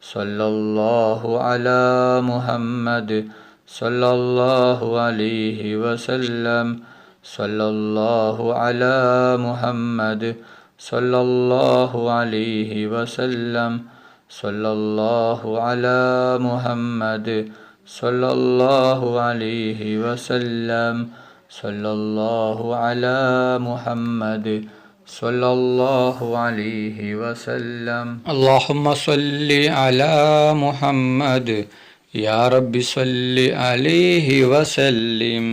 صلى الله على محمد صلى الله عليه وسلم صلى الله على محمد صلى الله عليه وسلم صلى الله على محمد صلى الله عليه وسلم صلى الله على محمد صلى الله عليه وسلم اللهم صل على محمد يا رب صل عليه وسلم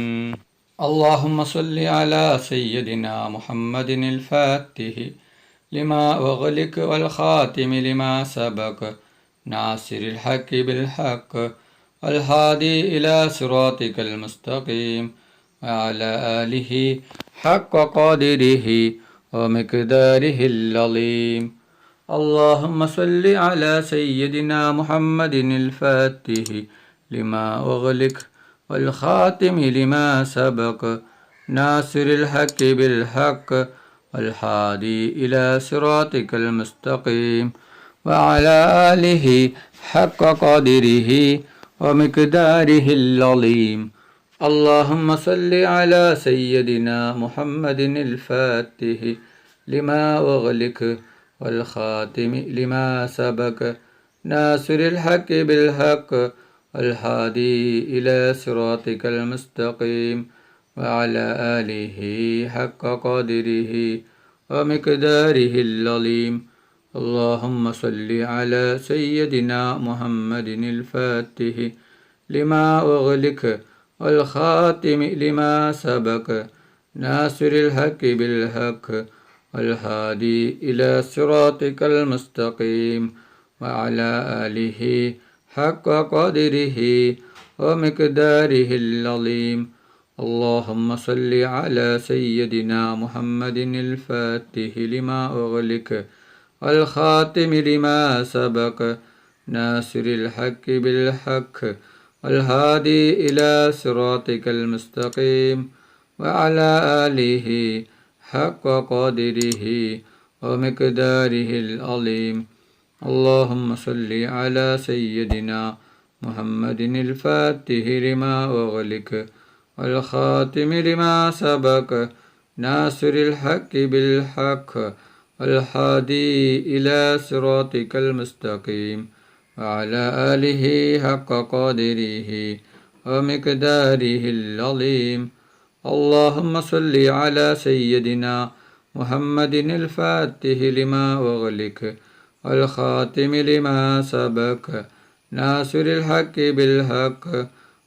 اللهم صل على سيدنا محمد الفاتح لما أغلق والخاتم لما سبق ناصر الحق بالحق الهادي إلى صراطك المستقيم وعلى آله حق قدره ومقداره العظيم اللهم صل على سيدنا محمد الفاتح لما أغلق والخاتم لما سبق ناصر الحق بالحق والهادي إلى صراطك المستقيم وعلى آله حق قدره ومقداره العظيم اللهم صل على سيدنا محمد الفاتح لما أغلق والخاتم لما سبق ناصر الحق بالحق والهادي إلى صراطك المستقيم وعلى آله حق قدره ومقداره العظيم اللهم صل على سيدنا محمد الفاتح لما أغلق والخاتم لما سبق ناصر الحق بالحق والهادي إلى صراطك المستقيم وعلى آله حق قدره ومقداره العظيم اللهم صل على سيدنا محمد الفاتح لما أغلق والخاتم لما سبق ناصر الحق بالحق والهادي إلى صراطك المستقيم وعلى آله حق قدره ومقداره العظيم اللهم صل على سيدنا محمد الفاتح لما أغلق والخاتم لما سبق ناصر الحق بالحق والهادي إلى صراطك المستقيم وعلى آله حق قدره ومقداره العظيم اللهم صل على سيدنا محمد الفاتح لما أغلق والخاتم لما سبق ناصر الحق بالحق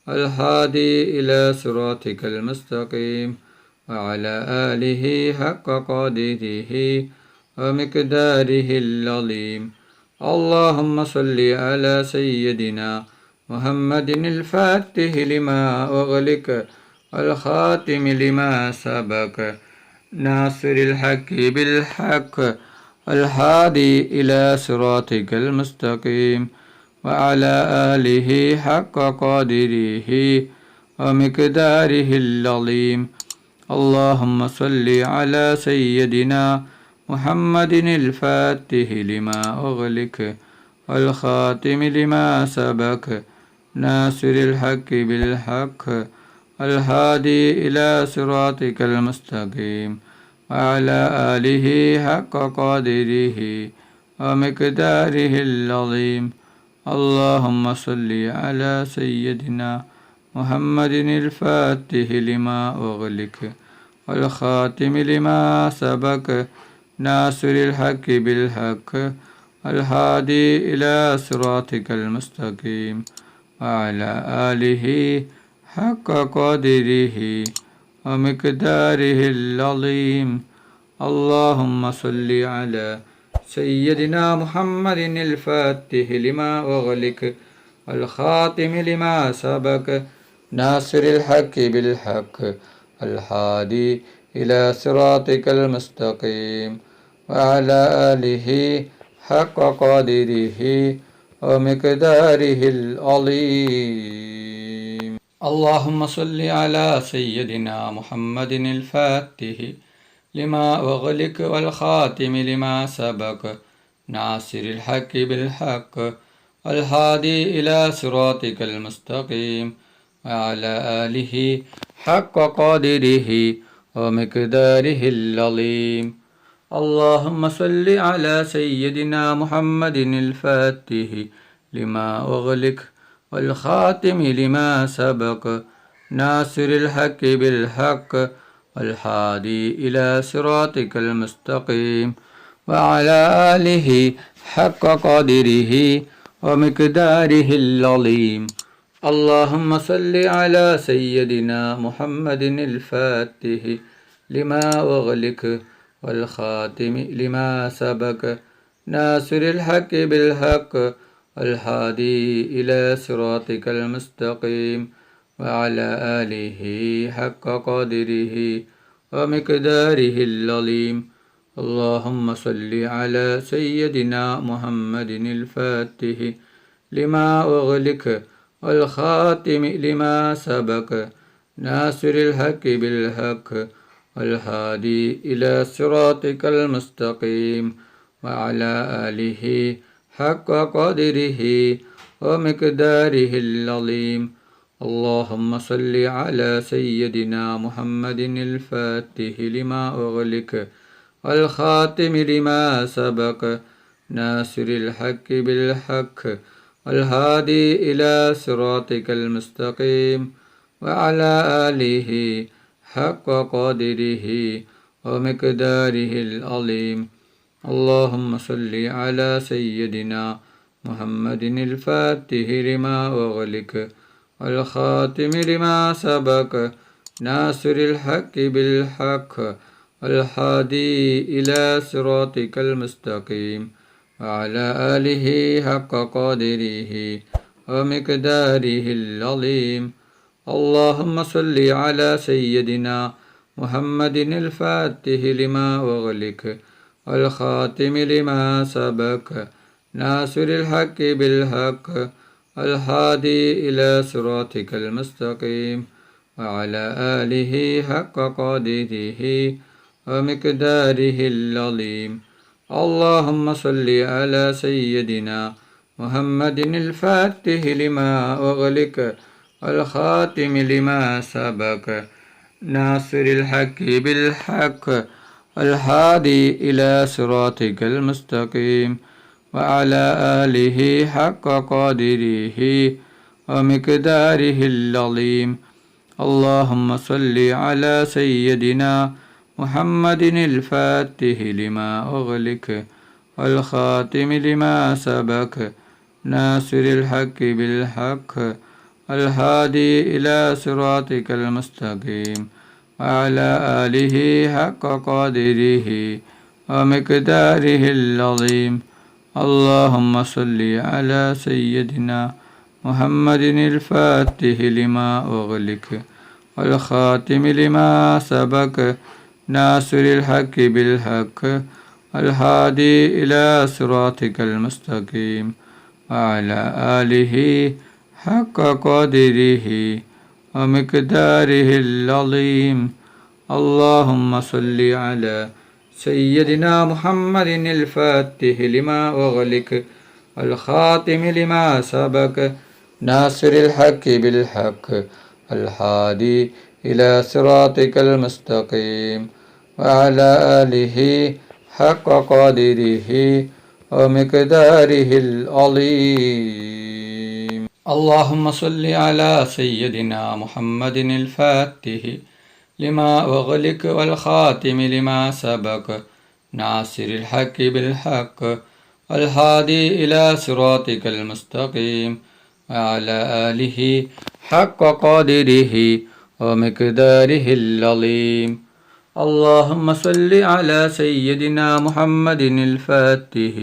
الهادي إلى صراطك المستقيم وعلى آله حق قدره ومقداره العظيم اللهم صل على سيدنا محمد الفاتح لما أغلق والخاتم لما سبق ناصر الحق بالحق الهادي إلى صراطك المستقيم وعلى آله حق قدره ومقداره العظيم اللهم صل على سيدنا محمد الفاتح لما أغلق والخاتم لما سبق ناصر الحق بالحق الهادي إلى صراطك المستقيم وعلى آله حق قدره ومقداره العظيم اللهم صل على سيدنا محمد الفاتح لما أغلق والخاتم لما سبق ناصر الحق بالحق الهادي إلى صراطك المستقيم وعلى آله حق قدره ومقداره العظيم اللهم صل على سيدنا محمد الفاتح لما أغلق والخاتم لما سبق ناصر الحق بالحق الهادي إلى صراطك المستقيم وعلى آله حق قدره ومقداره العظيم اللهم صل على سيدنا محمد الفاتح لما أغلق والخاتم لما سبق ناصر الحق بالحق الهادي إلى صراطك المستقيم وعلى آله حق قدره ومقداره العظيم. اللهم صل على سيدنا محمد الفاتح لما أغلق والخاتم لما سبق ناصر الحق بالحق والهادي إلى صراطك المستقيم وعلى آله حق قدره ومقداره العظيم. اللهم صل على سيدنا محمد الفاتح لما أغلق والخاتم لما سبق ناصر الحق بالحق والهادي إلى صراطك المستقيم وعلى آله حق قدره ومقداره العظيم. اللهم صل على سيدنا محمد الفاتح لما أغلق والخاتم لما سبق ناصر الحق بالحق والهادي إلى صراطك المستقيم وعلى آله حق قدره ومقداره العظيم. اللهم صل على سيدنا محمد الفاتح لما أغلق والخاتم لما سبق ناصر الحق بالحق والهادي إلى صراطك المستقيم وعلى آله حق قدره ومقداره العظيم. اللهم صل على سيدنا محمد الفاتح لما أغلق والخاتم لما سبق ناصر الحق بالحق والهادي إلى صراطك المستقيم وعلى آله حق قدره ومقداره العظيم. اللهم صل على سيدنا محمد الفاتح لما أغلق والخاتم لما سبق ناصر الحق بالحق والهادي إلى صراطك المستقيم وعلى آله حق قدره ومقداره العظيم. اللهم صل على سيدنا محمد الفاتح لما أغلق والخاتم لما سبق ناصر الحق بالحق والهادي إلى صراطك المستقيم وعلى آله حق قدره ومقداره العظيم. اللهم صل على سيدنا محمد الفاتح لما أغلق والخاتم لما سبق ناصر الحق بالحق والهادي إلى صراطك المستقيم وعلى آله حق قدره ومقداره العظيم. اللهم صل على سيدنا محمد الفاتح لما أغلق والخاتم لما سبق ناصر الحق بالحق والهادي إلى صراطك المستقيم وعلى آله حق قدره ومقداره العظيم. اللهم صل على سيدنا محمد الفاتح لما أغلق والخاتم لما سبق ناصر الحق بالحق الهادي إلى صراطك المستقيم وعلى آله حق قدره ومقداره العظيم. اللهم صل على سيدنا محمد الفاتح لما أغلق والخاتم لما سبق ناصر الحق بالحق والهادي إلى صراطك المستقيم وعلى آله حق قدره ومقداره العظيم. اللهم صل على سيدنا محمد الفاتح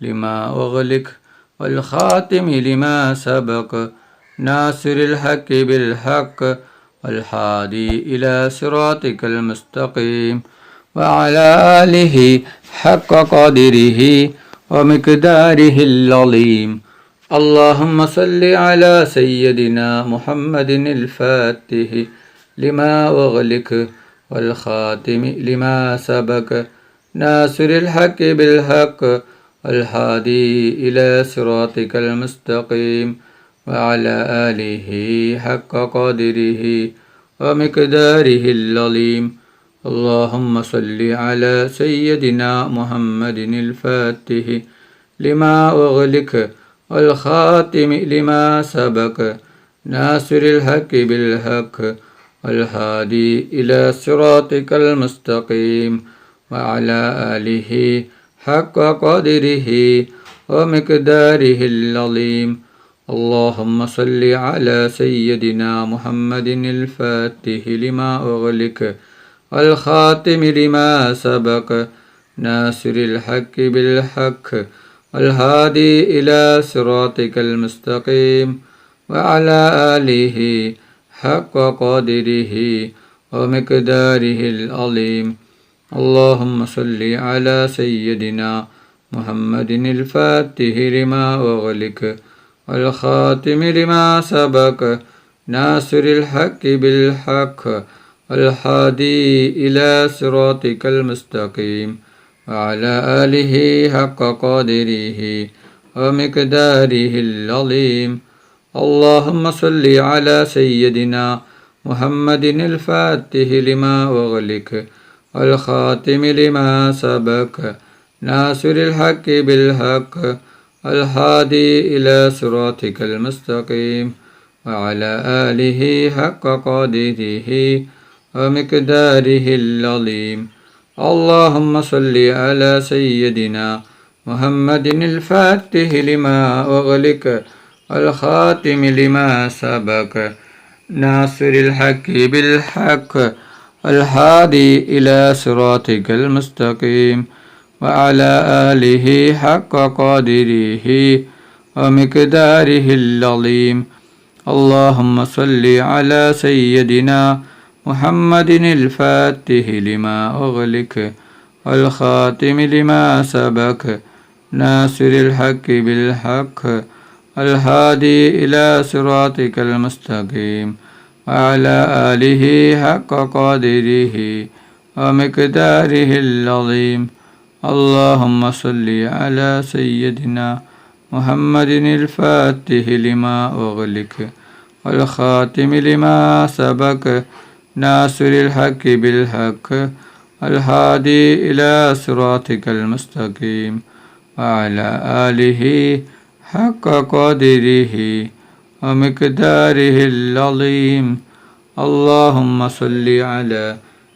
لما أغلق والخاتم لما سبق ناصر الحق بالحق والهادي إلى صراطك المستقيم وعلى آله حق قدره ومقداره العظيم. اللهم صل على سيدنا محمد الفاتح لما أغلق والخاتم لما سبق ناصر الحق بالحق الهادي إلى صراطك المستقيم وعلى آله حق قدره ومقداره العظيم. اللهم صل على سيدنا محمد الفاتح لما أغلق والخاتم لما سبق ناصر الحق بالحق والهادي إلى صراطك المستقيم وعلى آله حق قدره ومقداره العظيم. اللهم صل على سيدنا محمد الفاتح لما أغلق والخاتم لما سبق ناصر الحق بالحق والهادي إلى صراطك المستقيم وعلى آله حق قدره ومقداره العظيم. اللهم صل على سيدنا محمد الفاتح لما أغلق والخاتم لما سبق ناصر الحق بالحق والهادي إلى صراطك المستقيم وعلى آله حق قدره ومقداره العظيم. اللهم صل على سيدنا محمد الفاتح لما أغلق والخاتم لما سبق ناصر الحق بالحق الهادي إلى صراطك المستقيم وعلى آله حق قدره ومقداره العظيم. اللهم صل على سيدنا محمد الفاتح لما أغلق والخاتم لما سبق ناصر الحق بالحق الهادي إلى صراطك المستقيم وعلى آله حق قدره ومقداره العظيم. اللهم صل على سيدنا محمد الفاتح لما أغلق والخاتم لما سبق ناصر الحق بالحق الهادي إلى صراطك المستقيم وعلى آله حق قدره ومقداره العظيم. اللهم صل على سيدنا محمد الفاتح لما أغلق والخاتم لما سبق ناصر الحق بالحق الهادي إلى صراطك المستقيم وعلى آله حق قدره ومقداره العظيم. اللهم صل على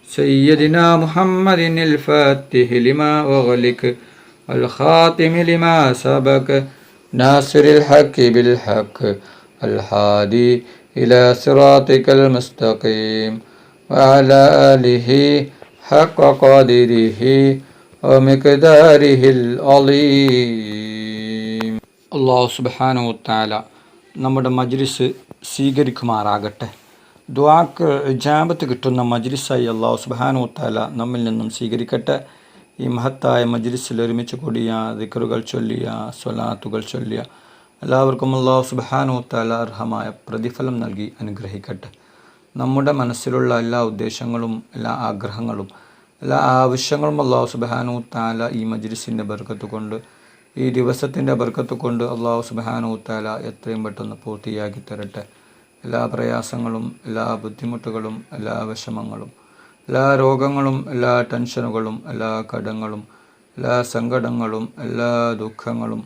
سيدنا محمد الفاتح لما أغلق والخاتم لما سبق ناصر الحق بالحق الهادي إلى صراطك المستقيم وعلى آله حق قدره ومقداره العظيم. അല്ലാഹു സുബ്ഹാനഹു വതആല നമ്മുടെ മജ്ലിസ് സ്വീകരിക്കുമാറാകട്ടെ. ദുആക്ക് ഇജാബത്ത് കിട്ടുന്ന മജ്ലിസായി അല്ലാഹു സുബ്ഹാനഹു വതആല നമ്മിൽ നിന്നും സ്വീകരിക്കട്ടെ. ഈ മഹത്തായ മജ്ലിസിൽ ഒരുമിച്ച് കൂടിയ ദിക്റുകൾ ചൊല്ലിയ സ്വലാത്തുകൾ ചൊല്ലിയ എല്ലാവർക്കും അല്ലാഹു സുബ്ഹാനഹു വതആല അർഹമായ പ്രതിഫലം നൽകി അനുഗ്രഹിക്കട്ടെ. നമ്മുടെ മനസ്സിലുള്ള എല്ലാ ഉദ്ദേശങ്ങളും എല്ലാ ആഗ്രഹങ്ങളും എല്ലാ ആവശ്യങ്ങളും അല്ലാഹു സുബ്ഹാനഹു വതആല ഈ മജ്ലിസിൻ്റെ ബർക്കത്ത് കൊണ്ട് ഈ ദിവസത്തിൻ്റെ ബർക്കത്ത് കൊണ്ട് അല്ലാഹു സുബ്ഹാനഹു വതആല എത്രയും പെട്ടെന്ന് പൂർത്തിയാക്കി തരട്ടെ. എല്ലാ പ്രയാസങ്ങളും എല്ലാ ബുദ്ധിമുട്ടുകളും എല്ലാ വിഷമങ്ങളും എല്ലാ രോഗങ്ങളും എല്ലാ ടെൻഷനുകളും എല്ലാ കടങ്ങളും എല്ലാ സങ്കടങ്ങളും എല്ലാ ദുഃഖങ്ങളും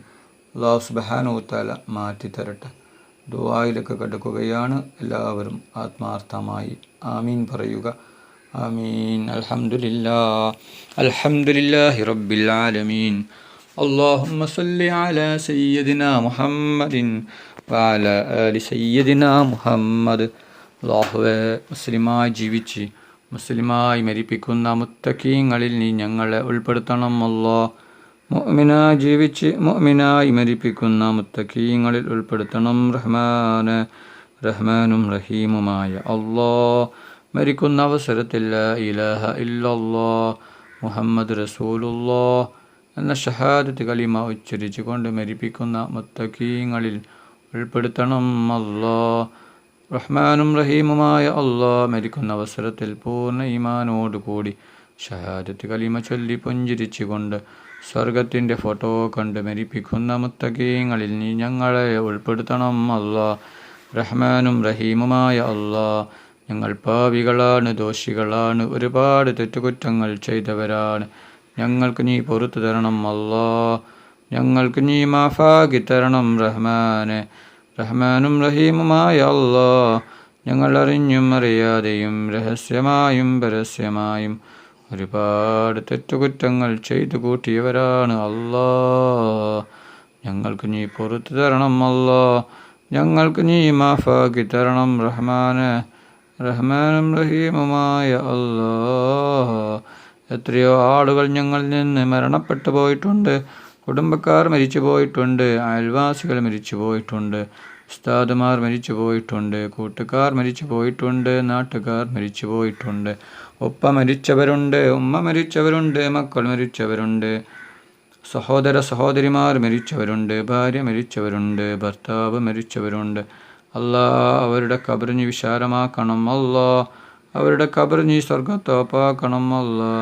അല്ലാഹു സുബ്ഹാനഹു വതആല മാറ്റിത്തരട്ടെ. ദുആയിലേക്ക് കടക്കുകയാണ്. എല്ലാവരും ആത്മാർത്ഥമായി ആമീൻ പറയുക. ആമീൻ. അൽഹംദുലില്ലാഹി റബ്ബിൽ ആലമീൻ. اللهم صل على سيدنا محمد وعلى آل سيدنا محمد. അല്ലാഹുവേ, മുസ്ലിമായി ജീവിച്ച് മുസ്ലിമായി മരിപ്പിക്കുന്ന മുത്തഖീങ്ങളിൽ നീ ഞങ്ങളെ ഉൾപ്പെടുത്തണം. അല്ലാഹ്, മുഅ്മിനായി ജീവിച്ച് മുഅ്മിനായി മരിപ്പിക്കുന്ന മുത്തഖീങ്ങളിൽ ഉൾപ്പെടുത്തണം. റഹ്മാനും റഹീമുമായ അല്ലാഹ്, മരിക്കുന്ന അവസരത്തിൽ ലാ ഇലാഹ ഇല്ലല്ലാഹ് മുഹമ്മദ് റസൂലുള്ളാഹ് എന്ന ഷഹാദത്ത് കലിമ ഉച്ചരിച്ചു കൊണ്ട് മരിപ്പിക്കുന്ന മുത്തഖീങ്ങളിൽ ഉൾപ്പെടുത്തണം. അല്ലാഹ്, റഹ്മാനും റഹീമുമായ അല്ലാഹ്, മരിക്കുന്ന അവസരത്തിൽ പൂർണ്ണ ഈമാനോടുകൂടി ഷഹാദത്ത് കലിമ ചൊല്ലി പുഞ്ചിരിച്ചുകൊണ്ട് സ്വർഗത്തിൻ്റെ ഫോട്ടോ കണ്ട് മരിപ്പിക്കുന്ന മുത്തഖീങ്ങളിൽ നീ ഞങ്ങളെ ഉൾപ്പെടുത്തണം അല്ലാ. റഹ്മാനും റഹീമുമായ അല്ലാ, ഞങ്ങൾ പാപികളാണ്, ദോഷികളാണ്, ഒരുപാട് തെറ്റുകുറ്റങ്ങൾ ചെയ്തവരാണ്. ഞങ്ങൾക്ക് നീ പുറത്തു തരണം അല്ലാ. ഞങ്ങൾക്ക് നീ മാഫാക്കി തരണം റഹ്മാനെ. റഹ്മാനും റഹീമുമായ അല്ലാ, ഞങ്ങൾ അറിഞ്ഞും അറിയാതെയും രഹസ്യമായും പരസ്യമായും ഒരുപാട് തെറ്റുകുറ്റങ്ങൾ ചെയ്തു കൂട്ടിയവരാണ് അല്ലാ. ഞങ്ങൾക്ക് നീ പുറത്തു തരണം അല്ലാ. ഞങ്ങൾക്ക് നീ മാഫാക്കി തരണം റഹ്മാനെ. റഹ്മാനും റഹീമുമായ അല്ലാ, എത്രയോ ആളുകൾ ഞങ്ങളിൽ നിന്ന് മരണപ്പെട്ടു പോയിട്ടുണ്ട്. കുടുംബക്കാർ മരിച്ചു പോയിട്ടുണ്ട്, അയൽവാസികൾ മരിച്ചു പോയിട്ടുണ്ട്, ഉസ്താദുമാർ മരിച്ചു പോയിട്ടുണ്ട്, കൂട്ടുകാർ മരിച്ചു പോയിട്ടുണ്ട്, നാട്ടുകാർ മരിച്ചു പോയിട്ടുണ്ട്. ഉപ്പ മരിച്ചവരുണ്ട്, ഉമ്മ മരിച്ചവരുണ്ട്, മക്കൾ മരിച്ചവരുണ്ട്, സഹോദര സഹോദരിമാർ മരിച്ചവരുണ്ട്, ഭാര്യ മരിച്ചവരുണ്ട്, ഭർത്താവ് മരിച്ചവരുണ്ട്. അല്ലാ, അവരുടെ ഖബർ നീ വിശാലമാക്കണം അല്ലാ. അവരുടെ ഖബർ നീ സ്വർഗത്തോപ്പാക്കണം അല്ലാ.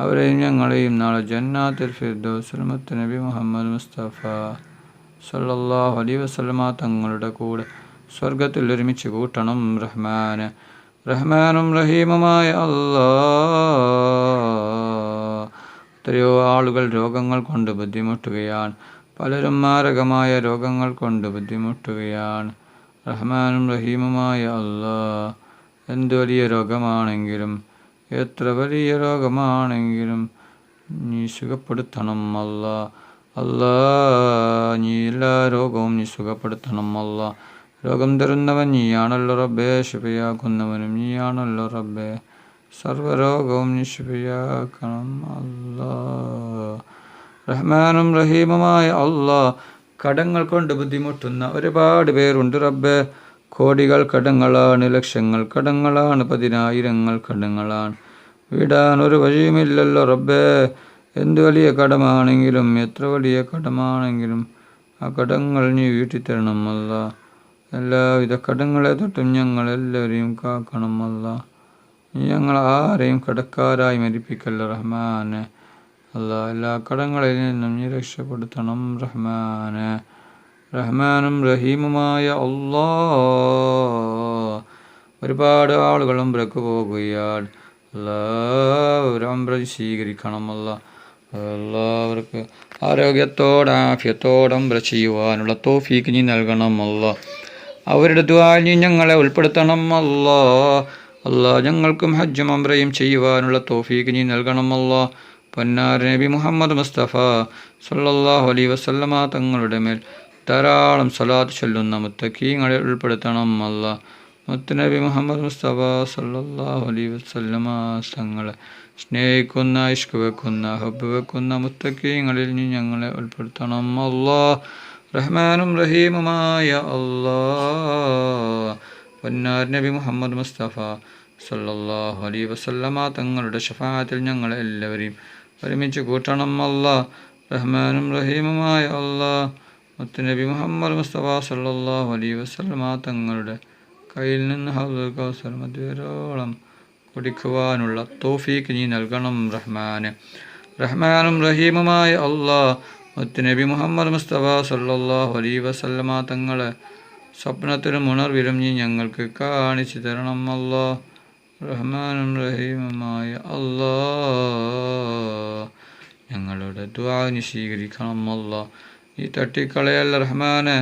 അവരെയും ഞങ്ങളെയും നാളെ ജന്നാത്തുൽ ഫിർദൗസിൽ മുത്ത് നബി മുഹമ്മദ് മുസ്തഫ സല്ലല്ലാഹു അലൈഹി വസല്ലമ തങ്ങളുടെ കൂടെ സ്വർഗത്തിൽ ഒരുമിച്ച് കൂട്ടണം റഹ്മാനെ. റഹ്മാനും റഹീമുമായ അല്ലാ, എത്രയോ ആളുകൾ രോഗങ്ങൾ കൊണ്ട് ബുദ്ധിമുട്ടുകയാണ്. പലരും മാരകമായ രോഗങ്ങൾ കൊണ്ട് ബുദ്ധിമുട്ടുകയാണ്. റഹ്മാനും റഹീമുമായ അല്ലാ, എന്ത് വലിയ രോഗമാണെങ്കിലും എത്ര വലിയ രോഗമാണെങ്കിലും നീ സുഖപ്പെടുത്തണം അല്ലാ. അല്ലാ, നീ എല്ലാ രോഗവും നീ സുഖപ്പെടുത്തണം അല്ലാ. രോഗം തരുന്നവൻ നീയാണല്ലോ റബ്ബേ, ശിഫയാക്കുന്നവനും നീയാണല്ലോ റബ്ബേ. സർവ്വരോഗവും നീ ശിഫയാക്കണം അല്ലാ. റഹ്മാനും റഹീമുമായ അല്ലാ, കടങ്ങൾ കൊണ്ട് ബുദ്ധിമുട്ടുന്ന ഒരുപാട് പേരുണ്ട് റബ്ബേ. കോടികൾ കടങ്ങളാണ്, ലക്ഷങ്ങൾ കടങ്ങളാണ്, പതിനായിരങ്ങൾ കടങ്ങളാണ്. വിടാൻ ഒരു വഴിയുമില്ലല്ലോ റബ്ബേ. എന്ത് വലിയ കടമാണെങ്കിലും എത്ര വലിയ കടമാണെങ്കിലും ആ കടങ്ങൾ നീ വീട്ടിത്തരണം അല്ലാ. എല്ലാവിധ കടങ്ങളെ തൊട്ടും ഞങ്ങളെല്ലാവരെയും കാക്കണം അല്ലാ. നീ ഞങ്ങൾ ആരെയും കടക്കാരായി മരിപ്പിക്കല്ല റഹ്മാനെ. അല്ലാ, എല്ലാ കടങ്ങളിൽ നിന്നും നീ രക്ഷപ്പെടുത്തണം റഹ്മാനെ. റഹ്മാനും റഹീമുമായ അല്ലാ, ഒരുപാട് ആളുകൾ ഉംറക്ക് പോകുകയാണ്. എല്ലാവരും ഉംറ സ്വീകരിക്കണം അല്ലാ. എല്ലാവർക്ക് ആരോഗ്യത്തോടെ ആഫിയത്തോടെ ഉംറ ചെയ്യുവാനുള്ള തൗഫീഖ് നീ നൽകണം അല്ലാ. അവരുടെ ദുആയിൽ നീ ഞങ്ങളെ ഉൾപ്പെടുത്തണം അല്ലാ. അല്ലാ, ഞങ്ങൾക്കും ഹജ്ജും ഉംറയും ചെയ്യുവാനുള്ള തൗഫീഖ് നീ നൽകണം അല്ലാ. പൊന്നാര നബി മുഹമ്മദ് മുസ്തഫ സല്ലല്ലാഹു അലൈഹി വസല്ലമ തങ്ങളുടെ മേൽ ധാരാളം സ്വലാത്ത് ചൊല്ലുന്ന മുത്തഖീങ്ങളെ ഉൾപ്പെടുത്തണം അല്ലാ. മുത്തുനബി മുഹമ്മദ് മുസ്തഫ സല്ലല്ലാഹു അലൈഹി വസല്ലമ തങ്ങളെ സ്നേഹിക്കുന്ന, ഇഷ്ക് വെക്കുന്ന, ഹബ്ബ് വെക്കുന്ന മുത്തഖീങ്ങളിൽ നീ ഞങ്ങളെ ഉൾപ്പെടുത്തണം അല്ലാ. റഹ്മാനും റഹീമുമായ അല്ലാ, പൊന്നാർ നബി മുഹമ്മദ് മുസ്തഫ സല്ലല്ലാഹു അലൈഹി വസല്ലമ തങ്ങളുടെ ശഫാഅത്തിൽ ഞങ്ങളെ എല്ലാവരെയും ഒരുമിച്ച് കൂട്ടണം അല്ലാ. റഹ്മാനും റഹീമുമായ അല്ലാ, മുത്തുനബി മുഹമ്മദ് മുസ്തഫ സല്ലല്ലാഹു അലൈഹി വസല്ലമ തങ്ങളുടെ കയ്യിൽ നിന്ന് ഹൗദുൽ കൗസർ മധ്യരോളം കുടിക്കുവാനുള്ള തൗഫീഖ് നീ നൽകണം റഹ്മാനെ. റഹ്മാനും റഹീമുമായ അല്ലാ, മുത്തുനബി മുഹമ്മദ് മുസ്തഫ സല്ലല്ലാഹു അലൈഹി വസല്ലമ തങ്ങളെ സ്വപ്നത്തിലും ഉണർവിലും നീ ഞങ്ങൾക്ക് കാണിച്ചു തരണം അല്ലാ. റഹ്മാനും റഹീമുമായ അല്ലാ, ഞങ്ങളുടെ ദുആ നീ സ്വീകരിക്കണം അല്ലാ. ഈ തട്ടിക്കളയല്ല റഹ്മാനെ.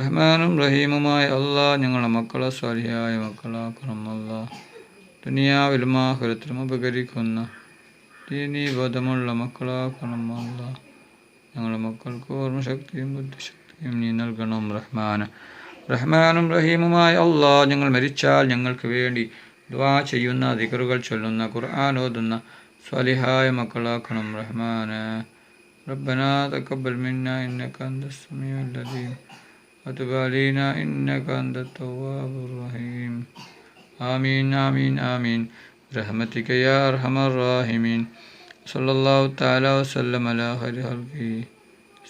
റഹ്മാനും റഹീമുമായ അല്ലാ, ഞങ്ങളുടെ മക്കളെ സ്വാലിഹായ മക്കളാക്കണം അല്ലാ. ദുനിയാവിലും ആഖിറത്തിലും ഉപകരിക്കുന്ന ദീനീ ബോധമുള്ള മക്കളാക്കണം അല്ലാ. ഞങ്ങളുടെ മക്കൾക്ക് ഓർമ്മശക്തിയും ബുദ്ധിശക്തിയും നീ നൽകണം റഹ്മാനെ. റഹ്മാനും റഹീമുമായ അല്ലാ, ഞങ്ങൾ മരിച്ചാൽ ഞങ്ങൾക്ക് വേണ്ടി ദുആ ചെയ്യുന്ന, ദിക്റുകൾ ചൊല്ലുന്ന, ഖുർആൻ ഓതുന്ന സ്വാലിഹായ മക്കളാക്കണം റഹ്മാനെ. ربنا تقبل منا إنك أنت السميع العليم وتب علينا إنك أنت التواب الرحيم. آمين آمين آمين برحمتك يا أرحم الراحمين. صلى الله تعالى وسلم على خير خلقه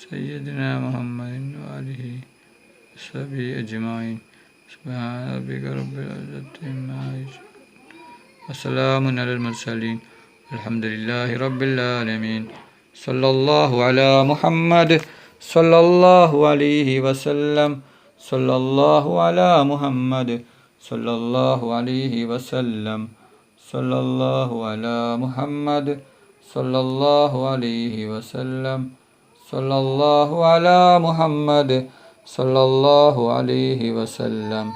سيدنا محمد وآله وصحبه أجمعين. سبحان ربك رب العزة عما يصفون وسلام على المرسلين الحمد لله رب العالمين. സല്ലല്ലാഹു അലാ മുഹമ്മദ് സല്ലല്ലാഹു അലൈഹി വസല്ലം സല്ലല്ലാഹു അലാ മുഹമ്മദ് സല്ലല്ലാഹു അലൈഹി വസല്ലം സല്ലല്ലാഹു അലാ മുഹമ്മദ് സല്ലല്ലാഹു അലൈഹി വസല്ലം സല്ലല്ലാഹു അലാ മുഹമ്മദ് സല്ലല്ലാഹു അലൈഹി വസല്ലം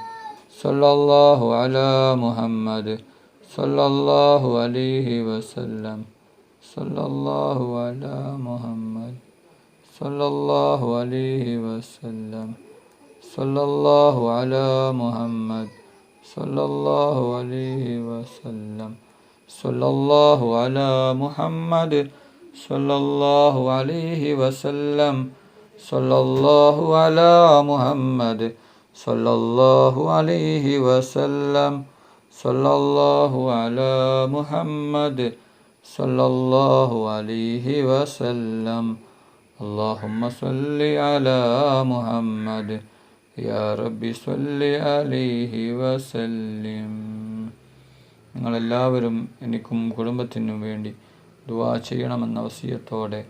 സല്ലല്ലാഹു അലാ മുഹമ്മദ് സല്ലല്ലാഹു അലൈഹി വസല്ലം സല്ലല്ലാഹു അലാ മുഹമ്മദ് സല്ലല്ലാഹു അലൈഹി വസല്ലം സല്ലല്ലാഹു അലാ മുഹമ്മദ് സല്ലല്ലാഹു അലൈഹി വസല്ലം സല്ലല്ലാഹു അലാ മുഹമ്മദ് സല്ലല്ലാഹു അലൈഹി വസല്ലം സല്ലല്ലാഹു അലാ മുഹമ്മദ് സല്ലല്ലാഹു അലൈഹി വസല്ലം സല്ലല്ലാഹു അലാ മുഹമ്മദ് സല്ലല്ലാഹു അലൈഹി വസല്ലം അല്ലാഹുമ്മ സ്വല്ലി അലാ മുഹമ്മദ് യാ റബ്ബി സ്വല്ലി അലൈഹി വസല്ലിം. നിങ്ങളെല്ലാവരും എനിക്കും കുടുംബത്തിനും വേണ്ടി ദുആ ചെയ്യണമെന്ന വസിയത്തോടെ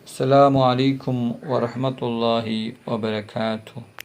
അസ്സലാമു അലൈക്കും വറഹ്മത്തുള്ളാഹി വബറകാതുഹു.